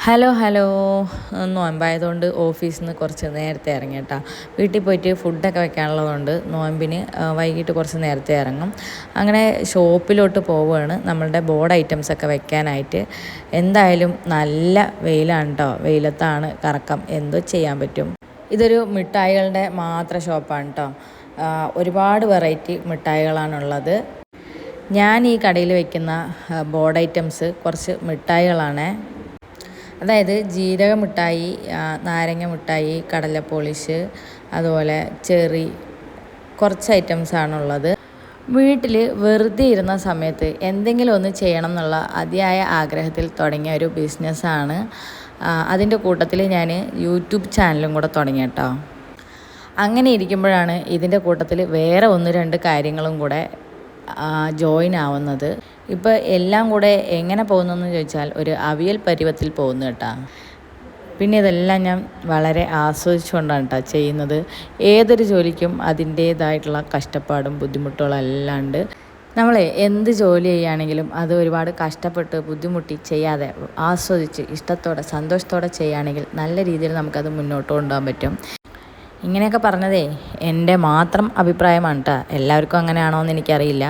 Hello നോയമ്പായതുകൊണ്ട് ഓഫീസിൽ നിന്ന് കുറച്ച് നേരത്തെ ഇറങ്ങി കേട്ടോ. വീട്ടിൽ പോയിട്ട് ഫുഡൊക്കെ വെക്കാനുള്ളതുകൊണ്ട് നോയമ്പിന് വൈകിട്ട് കുറച്ച് നേരത്തെ ഇറങ്ങും. അങ്ങനെ ഷോപ്പിലോട്ട് പോവുകയാണ് നമ്മളുടെ ബോർഡ് ഐറ്റംസൊക്കെ വെക്കാനായിട്ട്. എന്തായാലും നല്ല വെയിലാണ് കേട്ടോ, വെയിലത്താണ് കറക്കം, എന്തോ ചെയ്യാൻ പറ്റും. ഇതൊരു മിഠായികളുടെ മാത്രം ഷോപ്പാണ് കേട്ടോ. ഒരുപാട് വെറൈറ്റി മിഠായികളാണുള്ളത്. ഞാൻ ഈ കടയിൽ വയ്ക്കുന്ന ബോർഡ് ഐറ്റംസ് കുറച്ച് മിഠായികളാണ്. അതായത് ജീരക മിഠായി, നാരങ്ങ മിഠായി, കടല പോളിഷ്, അതുപോലെ ചെറി, കുറച്ച് ഐറ്റംസാണുള്ളത്. വീട്ടിൽ വെറുതെ ഇരുന്ന സമയത്ത് എന്തെങ്കിലും ഒന്ന് ചെയ്യണം എന്നുള്ള അതിയായ ആഗ്രഹത്തിൽ തുടങ്ങിയ ഒരു ബിസിനസ്സാണ്. അതിൻ്റെ കൂട്ടത്തിൽ ഞാൻ യൂട്യൂബ് ചാനലും കൂടെ തുടങ്ങി കേട്ടോ. അങ്ങനെ ഇരിക്കുമ്പോഴാണ് ഇതിൻ്റെ കൂട്ടത്തിൽ വേറെ ഒന്ന് രണ്ട് കാര്യങ്ങളും കൂടെ ജോയിൻ ആവുന്നത്. ഇപ്പോൾ എല്ലാം കൂടെ എങ്ങനെ പോകുന്നതെന്ന് ചോദിച്ചാൽ ഒരു അവിയൽ പരുവത്തിൽ പോകുന്നു കേട്ടോ. പിന്നെ ഇതെല്ലാം ഞാൻ വളരെ ആസ്വദിച്ചുകൊണ്ടാണ് കേട്ടോ ചെയ്യുന്നത്. ഏതൊരു ജോലിക്കും അതിൻ്റേതായിട്ടുള്ള കഷ്ടപ്പാടും ബുദ്ധിമുട്ടുകളും എല്ലാം ഉണ്ട്. നമ്മൾ എന്ത് ജോലി ചെയ്യുകയാണെങ്കിലും അത് ഒരുപാട് കഷ്ടപ്പെട്ട് ബുദ്ധിമുട്ടി ചെയ്യാതെ ആസ്വദിച്ച് ഇഷ്ടത്തോടെ സന്തോഷത്തോടെ ചെയ്യുകയാണെങ്കിൽ നല്ല രീതിയിൽ നമുക്കത് മുന്നോട്ട് കൊണ്ടുപോകാൻ പറ്റും. ഇങ്ങനെയൊക്കെ പറഞ്ഞതേ എൻ്റെ മാത്രം അഭിപ്രായമാണ് കേട്ടോ. എല്ലാവർക്കും അങ്ങനെയാണോ എന്ന് എനിക്കറിയില്ല.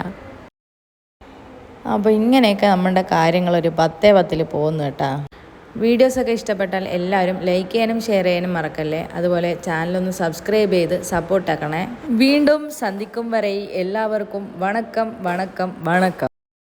അപ്പോൾ ഇങ്ങനെയൊക്കെ നമ്മുടെ കാര്യങ്ങളൊരു 10 പോകുന്നു കേട്ടോ. വീഡിയോസൊക്കെ ഇഷ്ടപ്പെട്ടാൽ എല്ലാവരും ലൈക്ക് ചെയ്യാനും ഷെയർ ചെയ്യാനും മറക്കല്ലേ. അതുപോലെ ചാനലൊന്ന് സബ്സ്ക്രൈബ് ചെയ്ത് സപ്പോർട്ടാക്കണേ. വീണ്ടും സന്ധിക്കും വരെ എല്ലാവർക്കും വണക്കം.